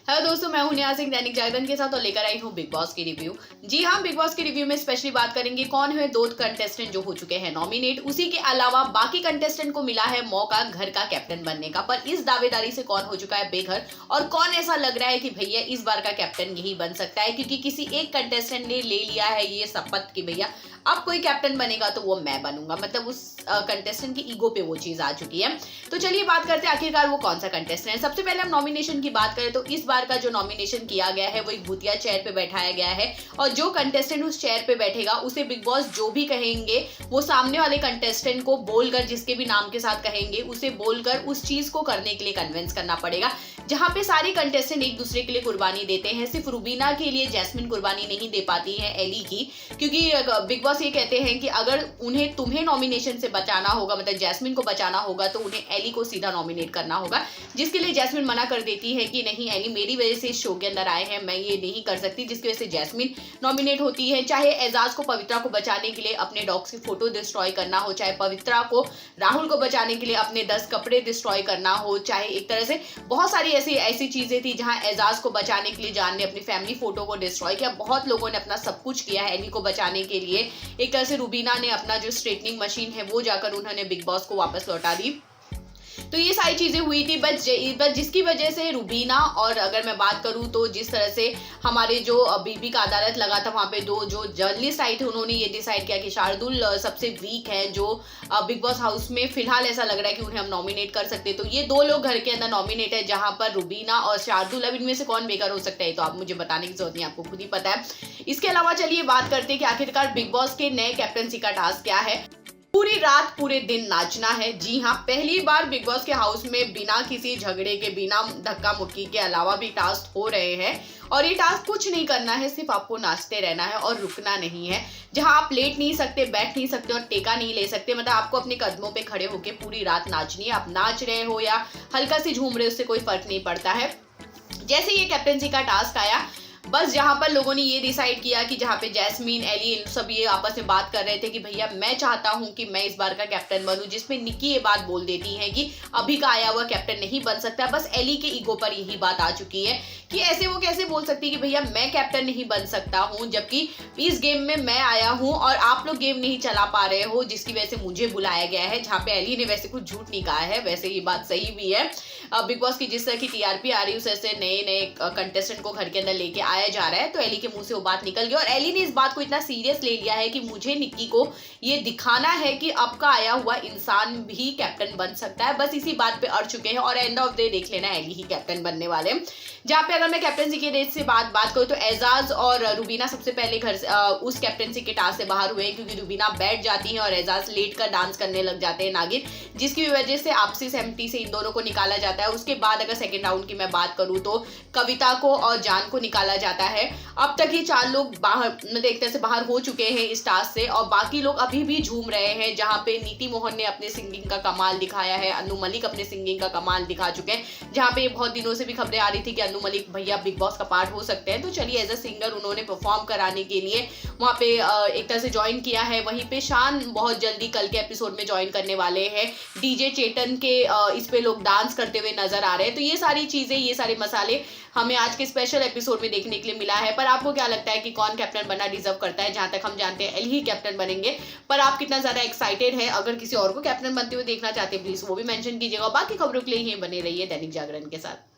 Hello दोस्तों, मैं हूं नेहा सिंह दैनिक जागरण के साथ और लेकर आई हूं बिग बॉस की रिव्यू। जी हां, बिग बॉस की रिव्यू में स्पेशली बात करेंगे कौन है दो कंटेस्टेंट जो हो चुके हैं नॉमिनेट। उसी के अलावा बाकी कंटेस्टेंट को मिला है मौका घर का कैप्टन बनने का, पर इस दावेदारी से कौन हो चुका है बेघर और कौन ऐसा लग रहा है कि भैया इस बार का कैप्टन यही बन सकता है, क्योंकि किसी एक कंटेस्टेंट ने ले लिया है ये शपथ कि भैया अब कोई कैप्टन बनेगा तो वो मैं बनूंगा। मतलब उस कंटेस्टेंट की ईगो पे वो चीज आ चुकी है। तो चलिए बात करते हैं आखिरकार वो कौन सा कंटेस्टेंट है। सबसे पहले हम नॉमिनेशन की बात करें तो इस बार का जो नॉमिनेशन किया गया है वो एक भूतिया चेयर पे बैठाया गया है और जो कंटेस्टेंट उस चेयर पे बैठेगा उसे बिग बॉस जो भी कहेंगे वो सामने वाले कंटेस्टेंट को बोलकर, जिसके भी नाम के साथ कहेंगे उसे बोलकर उस चीज को करने के लिए कन्विंस करना पड़ेगा। जहां पे सारे कंटेस्टेंट एक दूसरे के लिए कुर्बानी देते हैं, सिर्फ रूबीना के लिए जैस्मिन कुर्बानी नहीं दे पाती है एली की, क्योंकि बिग बॉस ये कहते हैं कि अगर उन्हें तुम्हें नॉमिनेशन से बचाना होगा, मतलब जैस्मिन को बचाना होगा, तो उन्हें एली को सीधा नॉमिनेट करना होगा। जिसके लिए जैस्मिन मना कर देती है कि नहीं एली मेरी वजह से इस शो के अंदर आए हैं, मैं ये नहीं कर सकती, जिसकी वजह से जैस्मिन नॉमिनेट होती है। चाहे एजाज को पवित्रा को बचाने के लिए अपने डॉग्स की फोटो डिस्ट्रॉय करना हो, चाहे पवित्रा को राहुल को बचाने के लिए अपने 10 कपड़े डिस्ट्रॉय करना हो, चाहे एक तरह से बहुत सारी ऐसी चीजें थी जहां एजाज को बचाने के लिए जान ने अपनी फैमिली फोटो को डिस्ट्रॉय किया। बहुत लोगों ने अपना सब कुछ किया है एली को बचाने के लिए। एक तरह से रूबीना ने अपना जो स्ट्रेटनिंग मशीन है वो जाकर उन्होंने बिग बॉस को वापस लौटा दी। तो ये सारी चीजें हुई थी, बस जिसकी वजह से रूबीना, और अगर मैं बात करूं तो जिस तरह से हमारे जो बीबी का अदालत लगा था वहां पे दो जो जर्नलिस्ट आए थे उन्होंने ये डिसाइड किया कि शार्दुल सबसे वीक है जो बिग बॉस हाउस में फिलहाल ऐसा लग रहा है कि उन्हें हम नॉमिनेट कर सकते हैं। तो ये दो लोग घर के अंदर नॉमिनेट है, जहां पर रूबीना और शार्दुल। अब इनमें से कौन बेकार हो सकता है तो आप मुझे बताने की जरूरत नहीं, आपको खुद ही पता है। इसके अलावा चलिए बात करते हैं कि आखिरकार बिग बॉस के नए कैप्टनसी का टास्क क्या है। पूरी रात पूरे दिन नाचना है। जी हाँ, पहली बार बिग बॉस के हाउस में बिना किसी झगड़े के, बिना धक्का मुक्की के अलावा भी टास्क हो रहे हैं और ये टास्क कुछ नहीं करना है, सिर्फ आपको नाचते रहना है और रुकना नहीं है। जहां आप लेट नहीं सकते, बैठ नहीं सकते और टेका नहीं ले सकते, मतलब आपको अपने कदमों पे खड़े होकर पूरी रात नाचनी है। आप नाच रहे हो या हल्का से झूम रहे हो, उससे कोई फर्क नहीं पड़ता है। जैसे ये कैप्टनसी का टास्क आया, बस जहां पर लोगों ने ये डिसाइड किया कि जहां पे जैस्मिन, एली सब ये आपस में बात कर रहे थे कि भैया मैं चाहता हूं कि मैं इस बार का कैप्टन बनूं, जिसमें निक्की ये बात बोल देती है कि अभी का आया हुआ कैप्टन नहीं बन सकता। बस एली के ईगो पर यही बात आ चुकी है कि ऐसे वो कैसे बोल सकती है कि भैया मैं कैप्टन नहीं बन सकता हूं, जबकि इस गेम में मैं आया हूं और आप लोग गेम नहीं चला पा रहे हो, जिसकी वजह से मुझे बुलाया गया है। जहां पे एली ने वैसे कुछ झूठ नहीं कहा है, वैसे ये बात सही भी है। बिग बॉस की जिस तरह की टीआरपी आ रही है उस तरह से नए कंटेस्टेंट को घर के अंदर लेके आया जा रहा है, तो एली के मुंह से वो बात निकल गई और एली ने इस बात को इतना सीरियस ले लिया है कि मुझे निक्की को ये दिखाना है कि अब का आया हुआ इंसान भी कैप्टन बन सकता है। बस इसी बात पे अड़ चुके हैं और एंड ऑफ डे देख लेना एली ही कैप्टन बनने वाले हैं। जहां पे अगर मैं कैप्टनसी के रेस से बात करूं तो एजाज और रूबीना सबसे पहले घर से उस कैप्टनसी के टास्क से बाहर हुए, क्योंकि रूबीना बैठ जाती है और एजाज लेट कर डांस करने लग जाते हैं नागिन, जिसकी वजह से आपसी सहमति से इन दोनों को निकाला जाता है। उसके बाद अगर सेकेंड राउंड की मैं बात करूं तो कविता को और जान को निकाला जाता है। अब तक ये 4 लोग बाहर, मतलब एक तरह से बाहर हो चुके हैं इस टास्क से और बाकी लोग अभी भी झूम रहे हैं। जहां पे नीति मोहन ने अपने सिंगिंग का कमाल दिखाया है, अनु मलिक अपने सिंगिंग का कमाल दिखा चुके हैं। जहां पे बहुत दिनों से भी खबरें आ रही थी कि अनु मलिक भैया बिग बॉस का पार्ट हो सकते हैं, तो चलिए एज अ सिंगर उन्होंने परफॉर्म कराने के लिए वहां पे एक तरह से ज्वाइन किया है। वहीं पे शान बहुत जल्दी कल के एपिसोड में ज्वाइन करने वाले हैं। डीजे चेतन के इस पे लोग डांस करते हुए नजर आ रहे हैं। तो ये सारी चीजें, ये सारे मसाले हमें आज के स्पेशल एपिसोड में देखने के लिए मिला है। पर आपको क्या लगता है कि कौन कैप्टन बनना डिजर्व करता है? जहां तक हम जानते हैं एली ही कैप्टन बनेंगे, पर आप कितना ज्यादा एक्साइटेड है? अगर किसी और को कैप्टन बनते हुए देखना चाहते हैं प्लीज वो भी मेंशन कीजिएगा। बाकी खबरों के लिए यहीं बने रहिए दैनिक जागरण के साथ।